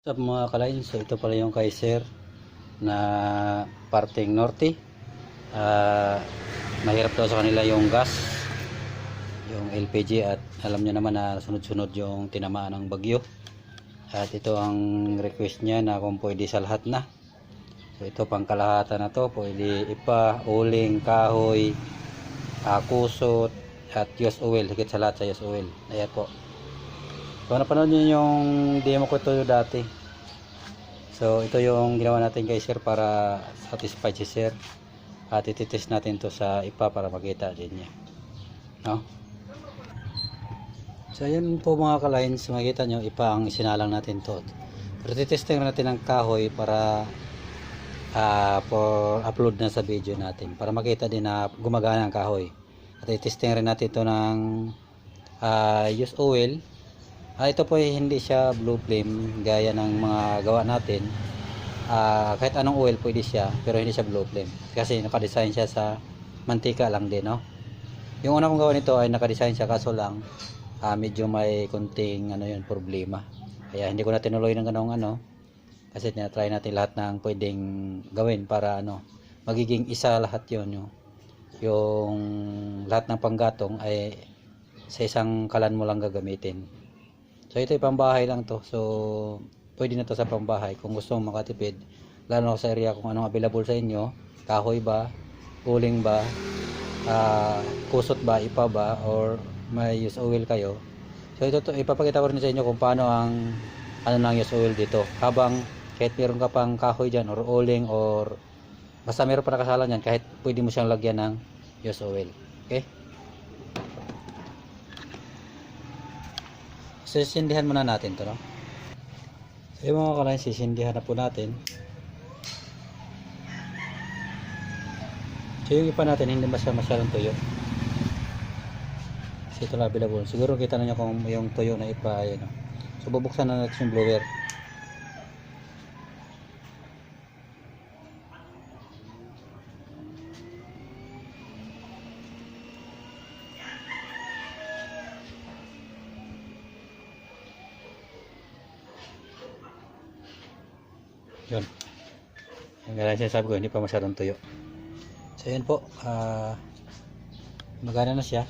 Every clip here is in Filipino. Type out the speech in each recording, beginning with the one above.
Sa mga kalain, so ito pala yung kay Sir na parteng norte. Mahirap daw sa kanila yung gas, yung LPG, at alam niyo naman na sunod-sunod yung tinamaan ng bagyo. At ito ang request niya na kung pwede sa lahat na. So ito pang kalahatan na to, pwede ipa, uling, kahoy, kusot, at used oil, higit sa lahat sa used oil. Ayan po. So napanood niyo yung demo ko ito dati. So ito yung ginawa natin kay Sir para satisfied si Sir. At ititest natin to sa ipa para makita din niya. No? So yun po mga ka-lines, makikita nyo ipa ang isinalang natin to. Pero titesting natin ang kahoy para for upload na sa video natin. Para makita din na gumagana ang kahoy. At itesting rin natin to ng used oil. Ito po hindi siya blue flame gaya ng mga gawa natin. Kahit anong oil pwede siya, pero hindi siya blue flame kasi nakadesign siya sa mantika lang din, no? Yung una kong gawa nito ay nakadesign siya, kaso lang medyo may konting problema, kaya hindi ko na tinuloy ng ganong kasi tinatry natin lahat ng pwedeng gawin para magiging isa lahat yon, yung lahat ng panggatong ay sa isang kalan mo lang gagamitin. So ito ay pambahay lang to. So pwede na to sa pambahay kung gusto mong makatipid, lalo na sa area kung anong available sa inyo, kahoy ba, uling ba, kusot ba, ipa ba, or may used oil kayo. So ito ipapakita ko rin sa inyo kung paano ang ng used oil dito, habang kahit meron ka pang kahoy dyan or uling, or basta meron pa nakasalan dyan, kahit pwede mo siyang lagyan ng used oil. Okay, sisindihan muna natin to, no? So yung mga kalain, sisindihan na po natin. So yung ipa natin hindi masyadong tuyo, kasi ito lang available. Siguro kita na nyo kung yung tuyo na ipa, no? So bubuksan na natin yung blower. Yun, yung gano'n sinasabi ko, hindi pa masyadong tuyo. So yun po, magana na siya.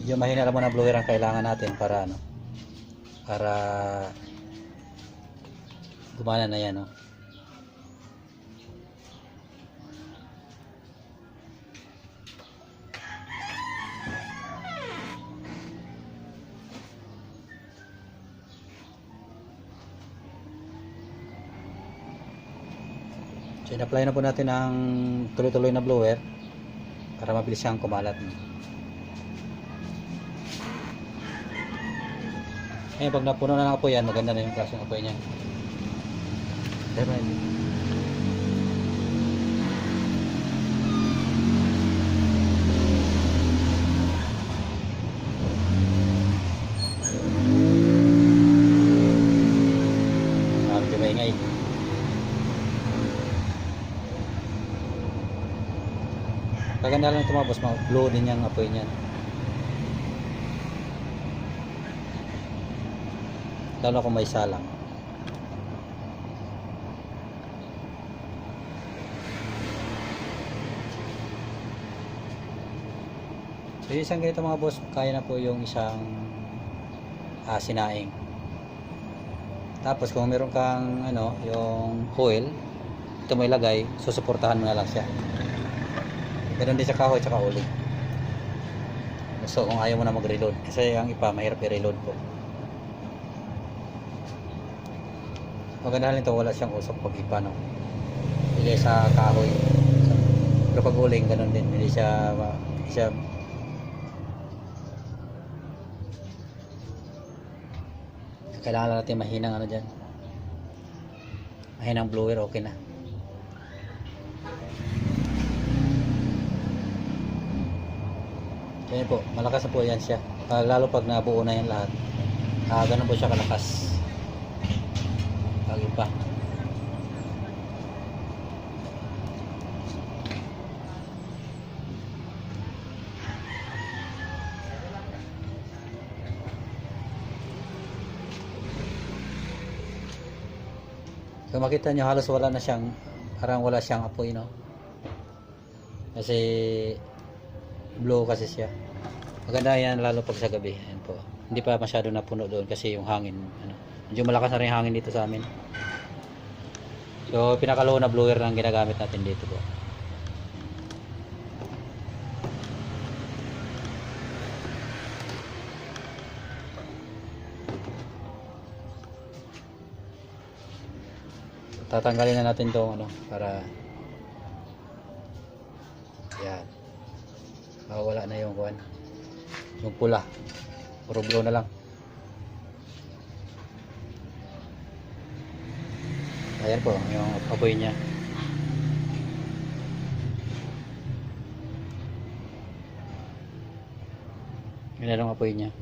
Medyo mahina lang muna blower ang kailangan natin para para gumana na yan, no? So in-apply na po natin ang tuloy-tuloy na blower para mabilis siyang kumalat. Ngayon pag napuno na ng apoy yan, maganda na yung klaseng apoy niya. Medyo maingay. Kaganda lang tumabos, mag-blow din yung apoy niyan. Lalo kung may salang. So yung isang ganito mga boss, kaya na po yung isang sinaing. Tapos kung meron kang yung coil, ito mo ilagay, susuportahan mo na lang siya. Meron din sa kahoy at uling. So kung ayaw mo na mag-reload, kasi ang ipa mahirap i-reload po. Maganda rin ito, wala siyang usok pag ipa, no? Hindi sa kahoy. So, pero pag uling, ganun din. Hindi siya kailangan lang natin mahinang dyan. Mahinang blower, okay na. Yan po, malakas na po yan siya. Lalo pag nabuo na yan lahat. Ganun po siya kalakas. Lagi pa. Kung makita nyo, halos wala na siyang, parang wala siyang apoy, no? Kasi blue kasi siya. Maganda yan lalo pag sa gabi. Ayan po. Hindi pa masyado napuno doon kasi yung hangin, ano, medyo malakas na rin yung hangin dito sa amin. So pinaka-low na blower lang ginagamit natin dito po. Tatanggalin na natin tong ano para yan. Wala na yung kuwan. Yung pula. Puro blue na lang. Ayan po yung apoy niya. Yun na lang apoy niya.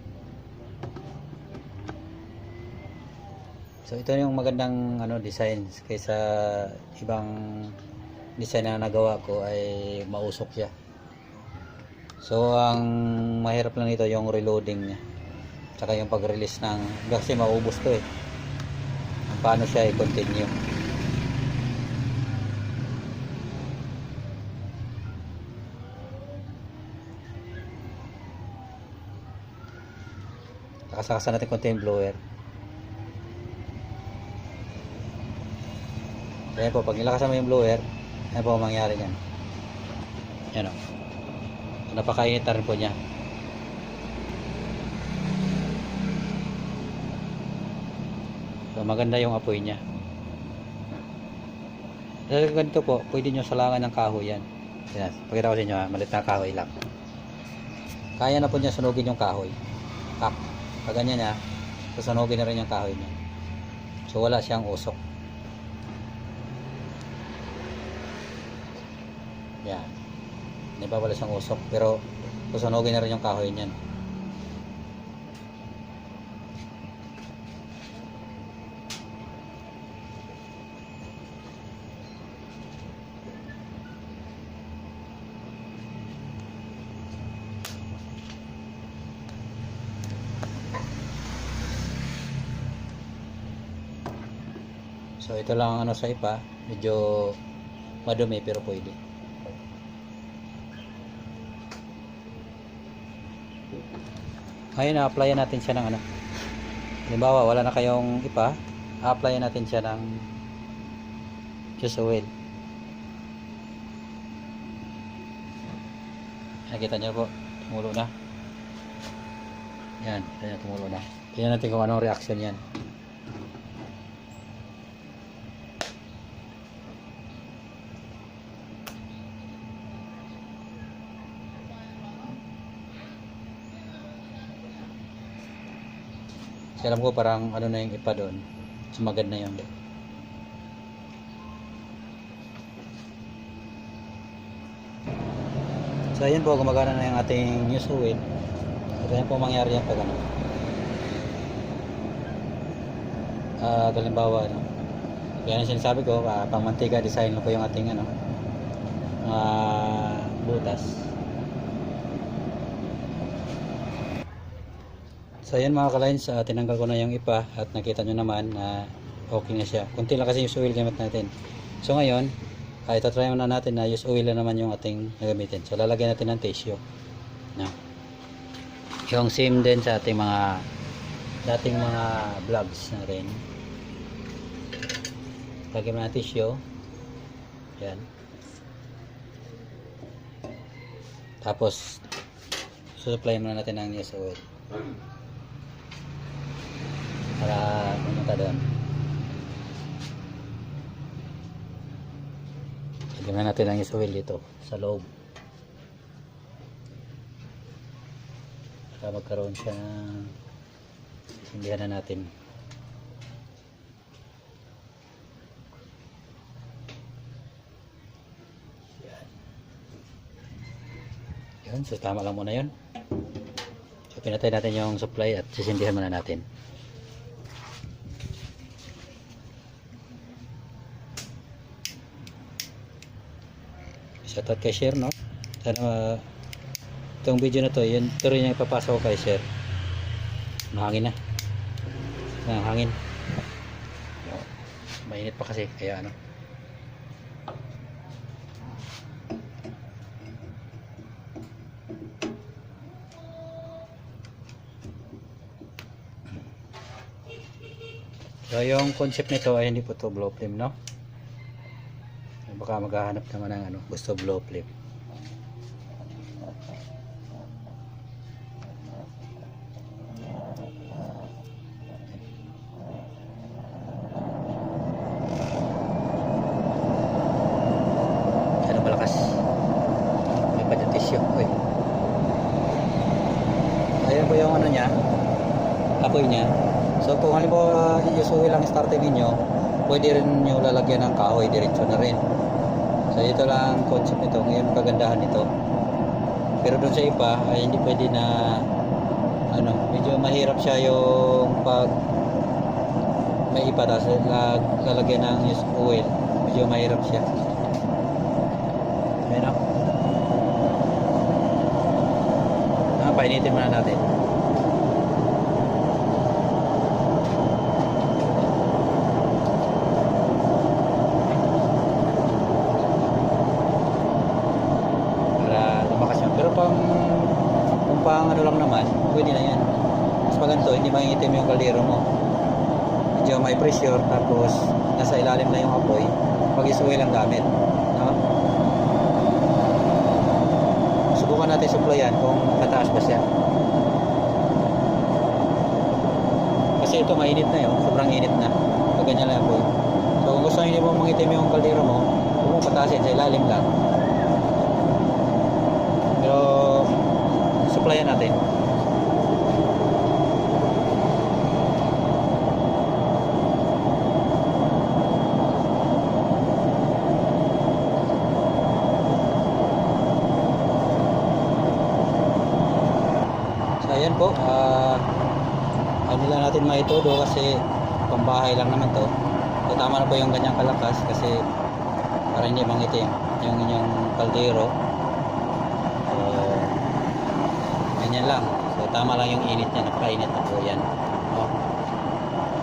So ito yung magandang ano design kaysa ibang design na nagawa ko ay mausok siya. So ang mahirap lang nito yung reloading niya. Tsaka yung pag-release ng kasi maubos to eh. Paano siya i-continue. Kakasakasan natin konti yung blower. Ayan po, pag nilakasan mo yung blower, ayan po ang mangyari niyan. Ayan o. Napakainit na rin po niya. So maganda yung apoy niya. Dahil ganito po, pwede nyo salangan ng kahoy yan. Ayan, pakita ko sa inyo ha, malit na kahoy lang. Kaya na po niya sunugin yung kahoy. Pag ganyan niya, susunugin na rin yung kahoy niya. So wala siyang usok. Yan. Hindi pa wala siyang usok, pero susunugin na rin yung kahoy niyan. So ito lang ano sa ipa, medyo madumi pero pwede. Ngayon na-applyan natin siya ng ano. Halimbawa wala na kayong ipa, a-applyan natin siya ng just oil. Nakita niyo po, tumulo na. Yan, kaya tumulo na. Tingnan natin kung anong reaction yan. Kasi alam ko parang ano na yung ipa doon, sumagad na yun. So ayan po, gumagana na yung ating news oil. Ito yan po mangyari yan pag ano. Halimbawa ano. Kaya yung sinasabi ko, pang mantika design ko yung ating ano, butas. So ayan mga ka-lines, tinanggal ko na yung ipa at nakita nyo naman na okay na siya. Kunti lang kasi yung oil gamit natin. So ngayon, ito try muna natin na use oil na naman yung ating gagamitin. So lalagyan natin ng tissue. No. Yung same din sa ating mga dating mga vlogs natin. Lagyan mo ng tissue. Yan. Tapos susupply muna natin ng use oil. Para pumunta doon. Lagyan natin ang oil dito sa loob para magkaroon siya ng sindihan na natin. Yan, so tama lang muna yun. So pinatay natin yung supply at sisindihan muna natin. Shoutout kay Sher, no? Sana itong video na to, yun, ito rin yung ipapasa ko kay Sher. Mahangin na. Hangin. Mainit pa kasi kaya ano. So yung concept nito ay hindi po to blow flame, no? Baka maghahanap naman ng ano, gusto blow flame. Ano malakas? May padatisyo. Uy. Ayan po yung ano niya, apoy niya. So kung halimbawa usually lang starter ninyo, pwede rin nyo lalagyan ng kahoy, diretso na rin. So ito lang concept nito, ngayon kagandahan nito. Pero doon sa iba ay hindi pwede na ano, medyo mahirap siya yung pag may iba tapos lalagyan ng used oil, medyo mahirap siya. Ayan o. Painitin muna natin. Pero kung pang ano lang naman, pwede na yan. Mas maganto, hindi mangingitim yung kaldero mo. Medyo may pressure, tapos nasa ilalim na yung apoy. Pag isuwi lang gamit. No? Subukan natin supplyan kung tataas ba siya. Kasi ito mainit na yun, sobrang init na. Pag ganyan lang apoy. So kung gusto hindi mo mangitim yung kaldero mo, huwag mo patasin, sa ilalim lang. Pero supplyan natin. So ayan po, ano lang natin maitudo kasi pambahay lang naman to. So tama na po yung ganyang kalakas kasi para hindi mangitim yung inyong kaldero. Ganyan lang. So tama lang yung init niya, napakainit na po yan.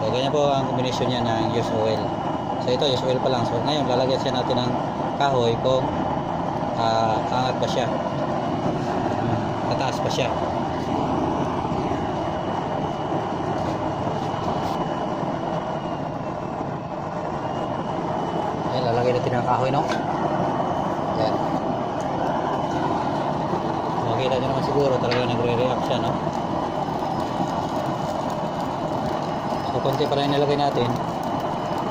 So ganyan po ang combination niya ng used oil. So ito used oil pa lang. So ngayon lalagyan siya natin ng kahoy kung angat pa siya, tataas pa siya. Ayan, lalagyan natin ng kahoy, no? Ayan. Makita nyo naman siguro talaga nagre-react siya, no? So konti pa lang nilagay natin,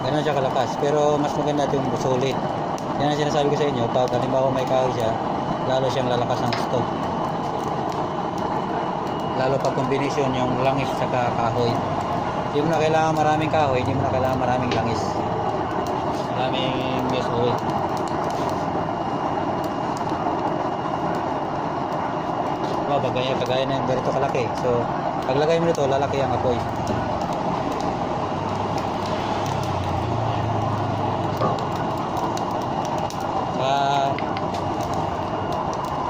gano'n siya kalakas, pero mas maganda yung sulit. Yan ang sinasabi ko sa inyo, pag halimbawa may kahoy siya, lalo siyang lalakas ng stove. Lalo pag combination yung langis sa kahoy. Hindi mo na kailangan maraming kahoy, hindi mo na kailangan maraming langis, maraming used oil. Kagaya na ganito kalaki. So paglagay mo nito, lalaki ang apoy.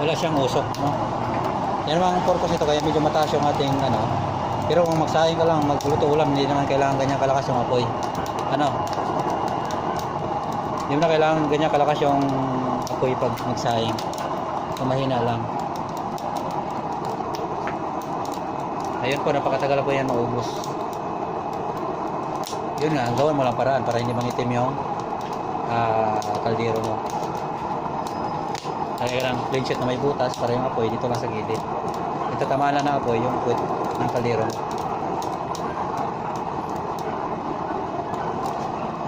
Wala siyang usok, no? Yan naman ang purpose nito, kaya medyo mataas yung ating ano. Pero kung magsaing ka lang, magluto ulam, hindi naman kailangan ganyan kalakas yung apoy. Ano? Hindi mo na kailangan ganyan kalakas yung apoy pag magsaing. So mahina lang. Ayun po, napakatagal po yan maubos. Yun nga, gawin mo lang paraan para hindi mangitim yung kaldero mo. Kaya lang plain sheet na may butas para yung apoy dito lang sa gilid. Ito tamaan lang na apoy yung puwet ng kaldero mo.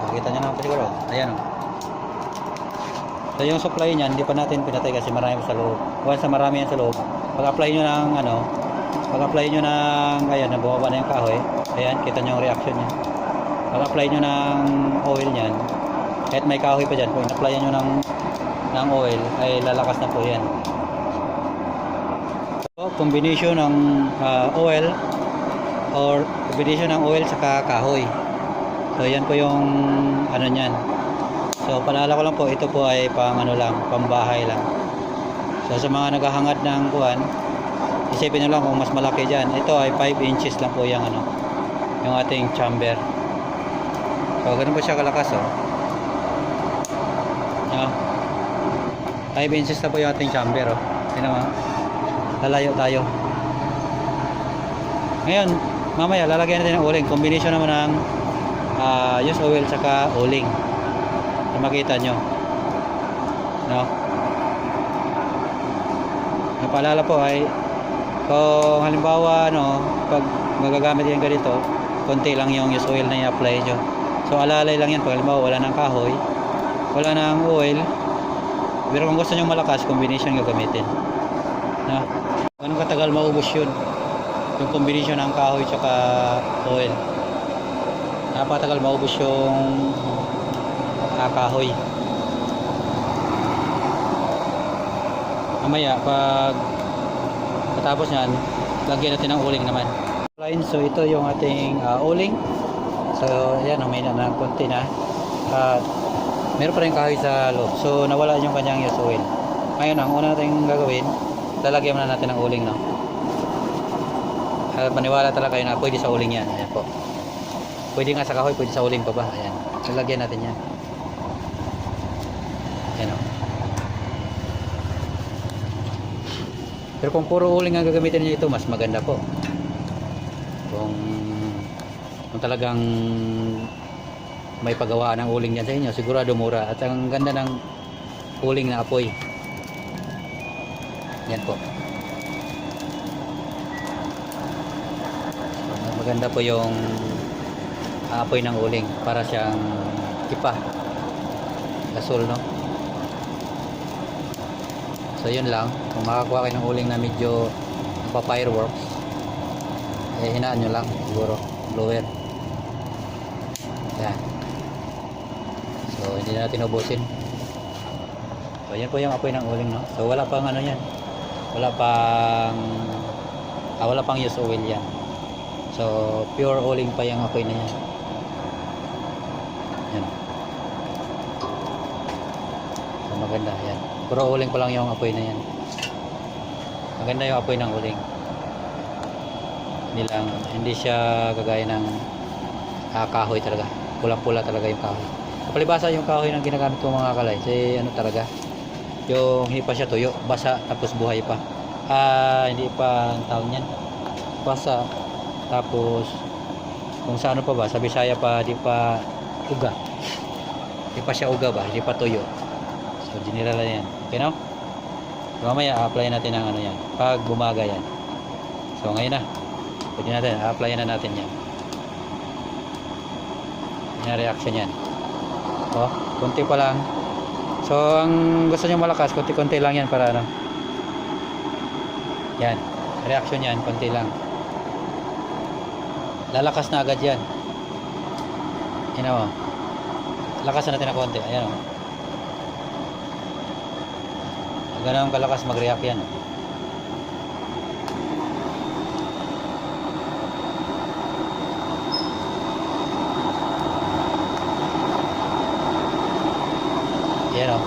Nakita nyo naman po siguro. Ayan o. So yung supply niyan, hindi pa natin pinatay kasi marami sa loob. Once na marami yan sa loob, pag-apply nyo ng ano, pag-apply nyo ng, ayan, nabumaba na yung kahoy. Ayan, kita nyo yung reaction niya. Pag-apply nyo ng oil niyan, kahit may kahoy pa dyan, kung in-applyan nyo ng oil, ay lalakas na po yan. So, combination ng oil or combination ng oil saka kahoy. So, yan po yung ano niyan. So, paalala ko lang po, ito po ay pang ano lang, pambahay lang. So, sa mga naghahangad ng kuwan, isipin nyo lang kung mas malaki dyan. Ito ay 5 inches lang po yung ano, yung ating chamber. So, ganun po siya kalakas, oh. No? 5 inches na po yung ating chamber, oh. Tingnan mo. Lalayo tayo. Ngayon, mamaya lalagyan natin ng uling. Combination naman ng used oil tsaka uling. So, makita nyo. No? Ang paalala po ay kung halimbawa pag magagamit yan ganito, konti lang yung used oil na i-apply nyo. So alalay lang yan pag halimbawa wala ng kahoy, wala ng oil. Pero kung gusto nyo malakas, combination gagamitin. No? Anong katagal maubos yun? Yung combination ng kahoy tsaka oil. Napatagal maubos yung kahoy. Mamaya pag katapos nyan, lagyan natin ng uling naman. So ito yung ating uling. So yan, may na konti na. At meron pa rin kahoy sa loob. So nawala yung kanyang used oil. Ngayon ang una natin gagawin, lalagyan na natin ng uling, no? At maniwala talaga kayo na pwede sa uling yan. Ayan po. Pwede nga sa kahoy, pwede sa uling pa ba? Ayan. Lalagyan natin yan. Ayan, o. Pero kung puro uling ang gagamitin niyo ito, mas maganda po. Kung talagang may paggawaan ng uling yan sa inyo, sigurado mura. At ang ganda ng uling na apoy. Yan po. Maganda po yung apoy ng uling. Para siyang ipa. Gasol, no? So yun lang, kung makakuha kayo ng uling na medyo pa-fireworks, hinaan nyo lang siguro, blower. Yan. So hindi na natin ubusin. So yan po yung apoy ng uling, no? So wala pang yan. Wala pang used oil yan. So pure uling pa yung apoy na yan. Yan. So maganda yan. Puro uling pa lang yung apoy na yan. Maganda yung apoy ng uling. Hindi siya kagaya ng kahoy talaga. Pulang-pula talaga yung kahoy. Palibasa yung kahoy ng ginagamit ko mga kalay. Kasi talaga, yung hindi pa siya tuyo, basa tapos buhay pa. Hindi pa ang tawag niyan. Basa tapos kung sa pa ba, sa Bisaya pa, di pa uga. Di pa siya uga ba, di pa tuyo. So general na yan. Okay, no? So mamaya apply natin ng yan pag bumaga yan. So ngayon na, pwede natin apply na natin yan. Yan reaction yan. Oh, konti pa lang. So ang gusto nyo malakas, konti-konti lang yan para yan, reaction yan, konti lang. Lalakas na agad yan. Lakas na natin na konti. Ayan, o. Ganun kalakas mag-react yan. Yan, o.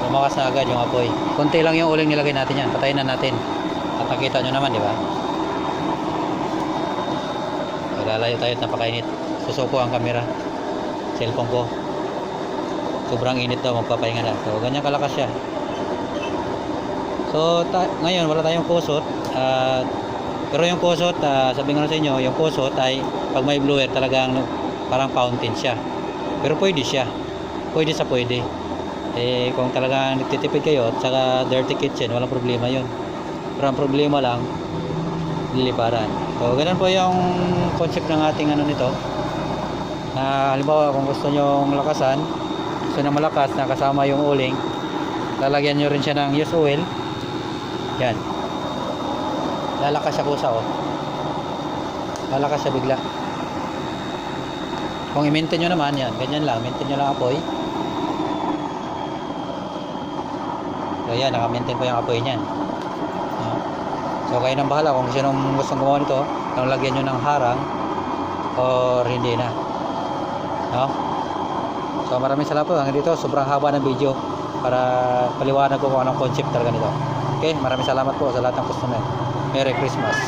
Lumakas na agad yung apoy. Konti lang yung uling nilagay natin yan. Patayin na natin. At nakita nyo naman, di ba? Lalayo tayo at napakainit. Susuko ang camera. Cellphone ko. Sobrang init daw, magpapahinga na. So ganyan kalakas siya. So ngayon wala tayong kusot. Pero yung kusot, sabi ko na sa inyo, yung kusot ay pag may blower talagang parang fountain siya. Pero pwede siya. Pwede sa pwede. Kung talagang nagtitipid kayo at saka dirty kitchen, walang problema yun. Pero ang problema lang, liliparan. So ganun po yung concept ng ating nito. Halimbawa kung gusto nyo malakasan, gusto nyo malakas na kasama yung uling, lalagyan nyo rin siya ng used oil. Yan, lalakas siya kusa, oh. Lalakas siya bigla. Kung i-maintain nyo naman yan, ganyan lang, maintain nyo lang apoy. So yan, naka-maintain po yung apoy nyan. So kayo nang bahala kung sino gustong gumawa nito, kung lagyan nyo ng harang or hindi na. No? So maraming salamat po. Hanggang dito, sobrang haba ng video para paliwanag ko kung anong concept talaga nito. Okay, maraming salamat po sa lahat ng customer. Merry Christmas.